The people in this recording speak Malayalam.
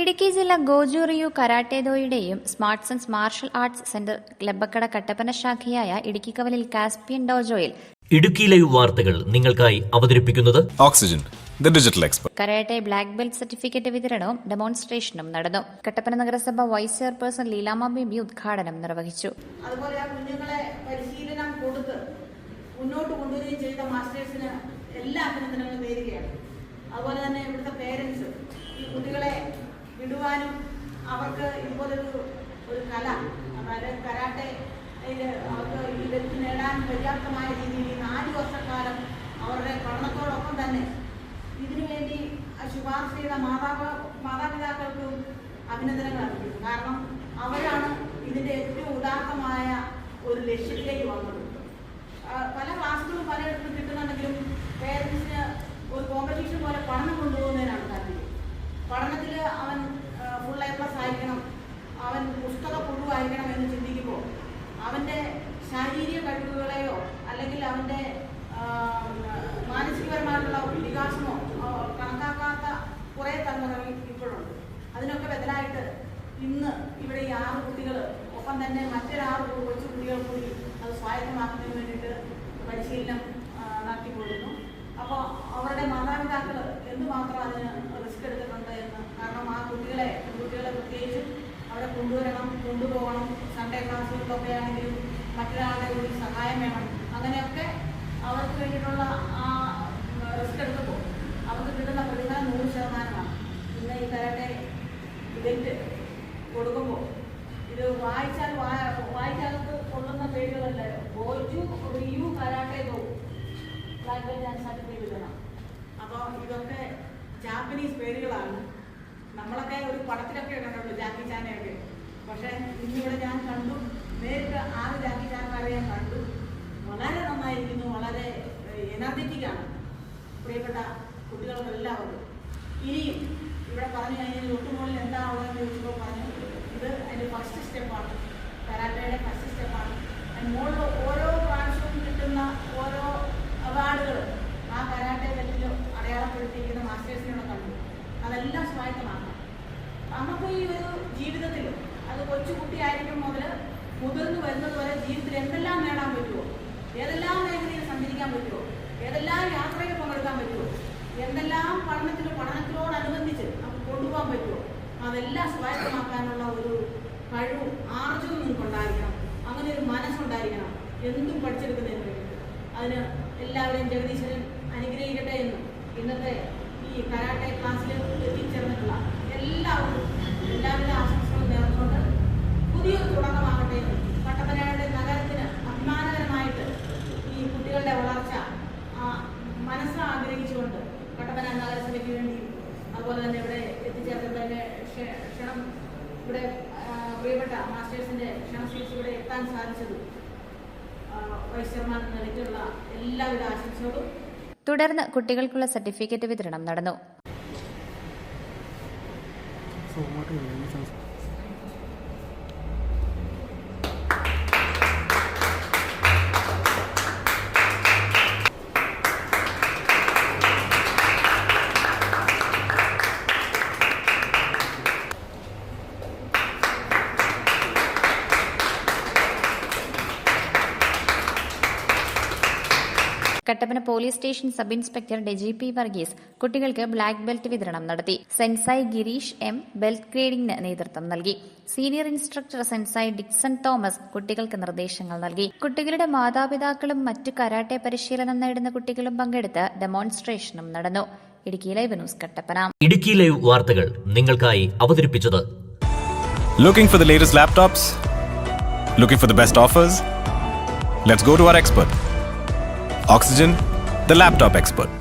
ഇടുക്കി ജില്ല ഗോജു-റിയു കരാട്ടെ-ദോയുടെയും smart sense martial arts centre Labbakkada Kattappana ശാഖയായ ഇടുക്കിക്കവലിൽ കാസ്പിയൻ ഡോജോയിൽ ഇടുക്കി ലൈവ് വാർത്തകൾ നിങ്ങൾക്കായി അവതരിപ്പിക്കുന്നത് oxygen the digital expert. Karate black belt certificate വിതരണവും ഡെമോൺസ്ട്രേഷനും നടന്നു. കട്ടപ്പന നഗരസഭ വൈസ് ചെയർപേഴ്സൺ ലീലാമ്മ ബേബി ഉദ്ഘാടനം നിർവഹിച്ചു. അതുപോലെ ആ കുഞ്ഞുങ്ങളെ പരിശീലനം കൊടുത്ത് മുന്നോട്ട് കൊണ്ടുവരികയും ചെയ്ത മാസ്റ്റേഴ്സിന് എല്ലാ അഭിനന്ദനങ്ങളും നേരുകയാണ്. അതുപോലെ തന്നെ ഇവിടുത്തെ പേരൻസ് ഈ കുട്ടികളെ വിടുവാനും അവർക്ക് ഇതുപോലൊരു കല, അതായത് കരാട്ടെ അവർക്ക് ഈ ബെൽറ്റ് നേടാൻ പര്യാപ്തമായ രീതിയിൽ 4 വർഷക്കാലം അവരുടെ പഠനത്തോടൊപ്പം തന്നെ ഇതിനുവേണ്ടി ശുപാർശ ചെയ്ത മാതാപിതാക്കൾക്കും അഭിനന്ദനങ്ങൾ അർപ്പിക്കുന്നു. കാരണം അവരാണ് ഇതിൻ്റെ ഏറ്റവും ഉദാത്തമായ ഒരു ലക്ഷ്യത്തിലേക്ക് വന്നത്. പല ക്ലാസ്സുകളും പലയിടത്തും കിട്ടുന്നുണ്ടെങ്കിലും പേരൻസിന് ഒരു കോമ്പറ്റീഷൻ പോലെ പഠനം കൊണ്ടുപോകുന്നതിനാണ് താല്പര്യം. പഠനത്തിൽ അവൻ ഫുൾ A+ ആയിരിക്കണം, അവൻ പുസ്തക പുഴുവായിരിക്കണം എന്ന് ചിന്തിക്കുമ്പോൾ അവൻ്റെ ശാരീരിക കഴിവുകളെയോ അല്ലെങ്കിൽ അവൻ്റെ മാനസികപരമായിട്ടുള്ള വികാസമോ കണക്കാക്കാത്ത കുറേ തലമുറകൾ ഇപ്പോഴുണ്ട്. അതിനൊക്കെ ബദലായിട്ട് ഇന്ന് ഇവിടെ ഈ 6 കുട്ടികൾ ഒപ്പം തന്നെ മറ്റൊരു 6 കൊച്ചു കുട്ടികൾ കൂടി അത് സ്വായത്തമാക്കുന്നതിന് വേണ്ടിയിട്ട് പരിശീലനം നടത്തിക്കൊള്ളുന്നു. അപ്പോൾ അവരുടെ മാതാപിതാക്കൾ എന്തുമാത്രം അതിന് റിസ്ക് എടുത്തിട്ടുണ്ട് എന്ന്. കാരണം ആ കുട്ടികളെ പ്രത്യേകിച്ച് അവിടെ കൊണ്ടുപോകണം. സൺഡേ ക്ലാസ്സുകളിലൊക്കെ ആണെങ്കിലും മറ്റൊരാളുടെ കൂടി സഹായം വേണം. അങ്ങനെയൊക്കെ അവർക്ക് വേണ്ടിയിട്ടുള്ള ആ റിസ്ക് എടുക്കുമ്പോൾ അവർക്ക് കിട്ടുന്ന പ്രതിഫലം 100%. ഇന്ന് ഈ കരാട്ടെ ഇവന്റ് കൊടുക്കുമ്പോൾ ഇത് വായിക്കകത്ത് കൊള്ളുന്ന പേരുകളല്ല. ഗോജു-റിയു കരാട്ടെ-ദോ ബ്ലാക്ക് ബെൽറ്റ് ആൻഡ് സർട്ടിഫിക്കറ്റ് കിട്ടണം. അപ്പോൾ ഇതൊക്കെ ജാപ്പനീസ് പേരുകളാണ്. നമ്മളൊക്കെ ഒരു പടത്തിലൊക്കെ കണ്ടുള്ളൂ ജാക്കി ചാനെയൊക്കെ. പക്ഷേ ഇന്നിവിടെ ഞാൻ കണ്ടു, നേരിട്ട് 6 ജാക്കി ചാൻമാരെ ഞാൻ കണ്ടു. വളരെ നന്നായിരിക്കുന്നു, വളരെ എനർജറ്റിക്കാണ് പ്രിയപ്പെട്ട കുട്ടികൾക്കെല്ലാവർക്കും. ഇനിയും ഇവിടെ പറഞ്ഞു കഴിഞ്ഞാൽ ഒട്ടുമുകളിൽ എന്താ ഉള്ളതെന്ന് ചോദിച്ചപ്പോൾ പറഞ്ഞു ഇത് അതിൻ്റെ ഫസ്റ്റ് സ്റ്റെപ്പാണ്, കരാട്ടയുടെ ഫസ്റ്റ് സ്റ്റെപ്പാണ്. അതിന് മുകളിൽ ഓരോ പ്രാവശ്യവും കിട്ടുന്ന ഓരോ അവാർഡുകൾ ആ കരാട്ടെ ബെൽറ്റിൽ അടയാളപ്പെടുത്തിയിരിക്കുന്ന മാസ്റ്റേഴ്സിനോട് കണ്ടു. അതെല്ലാം സ്വായത്തമാക്കണം. നമുക്ക് ഈ ഒരു ജീവിതത്തിൽ അത് കൊച്ചുകുട്ടിയായിരിക്കും മുതൽ മുതിർന്നു വരുന്നത് വരെ ജീവിതത്തിൽ എന്തെല്ലാം നേടാൻ പറ്റുമോ, ഏതെല്ലാം മേഖലയിൽ സഞ്ചരിക്കാൻ പറ്റുമോ, ഏതെല്ലാം യാത്രയിൽ പങ്കെടുക്കാൻ പറ്റുമോ, എന്തെല്ലാം പഠനത്തിനോടനുബന്ധിച്ച് നമുക്ക് കൊണ്ടുപോകാൻ പറ്റുമോ, അതെല്ലാം സ്വായത്തമാക്കാനുള്ള ഒരു കഴിവും ആർജവും നിങ്ങൾക്കുണ്ടായിരിക്കണം. അങ്ങനെ ഒരു മനസ്സുണ്ടായിരിക്കണം എന്തും പഠിച്ചെടുക്കുന്നതിന് വേണ്ടിയിട്ട്. അതിന് എല്ലാവരെയും ജഗദീശ്വരൻ അനുഗ്രഹിക്കട്ടെ എന്നും ഇന്നത്തെ ഈ കരാട്ടെ ക്ലാസ്സിൽ എത്തിച്ചേർന്നിട്ടുള്ള എല്ലാവർക്കും എല്ലാവിധ ആശംസകളും നേർന്നുകൊണ്ട് പുതിയൊരു തുടക്കമാകട്ടെ എന്നും കട്ടപ്പനയുടെ നഗരത്തിന് അഭിമാനകരമായിട്ട് ഈ കുട്ടികളുടെ വളർച്ച മനസ്സ് ആഗ്രഹിച്ചുകൊണ്ട് കട്ടപ്പന നഗരസഭയ്ക്ക് വേണ്ടി അതുപോലെ തന്നെ ഇവിടെ എത്തിച്ചേർന്നതിൻ്റെ ക്ഷണം ഇവിടെ പ്രിയപ്പെട്ട മാസ്റ്റേഴ്സിൻ്റെ ക്ഷണം സ്വീകരിച്ച് ഇവിടെ എത്താൻ സാധിച്ചതും വൈസ് ചെയർമാൻ എന്ന നിലയ്ക്കുള്ള എല്ലാവിധ ആശംസകളും. തുടർന്ന് കുട്ടികൾക്കുള്ള സർട്ടിഫിക്കറ്റ് വിതരണം നടന്നു. Kattappana police station sub inspector Deji Varghese കുട്ടികൾക്ക് ബ്ലാക്ക് ബെൽറ്റ് വിതരണം നടത്തി. സെൻസായി ഗിരീഷ് M ബെൽറ്റ് ഗ്രേഡിംഗിന് നേതൃത്വം നൽകി. Senior instructor sensei Dixon Thomas കുട്ടികൾക്ക് നിർദ്ദേശങ്ങൾ നൽകി. കുട്ടികളുടെ മാതാപിതാക്കളും മറ്റു കരാട്ടെ പരിശീലനം നേടുന്ന കുട്ടികളും പങ്കെടുത്ത് ഡെമോൺസ്ട്രേഷനും നടന്നു. Idukki live news Kattappana. Idukki live വാർത്തകൾ നിങ്ങൾക്കായി അവതരിപ്പിച്ചത് Looking for the latest laptops? Looking for the best offers? Let's go to our expert. Oxygen, the laptop expert.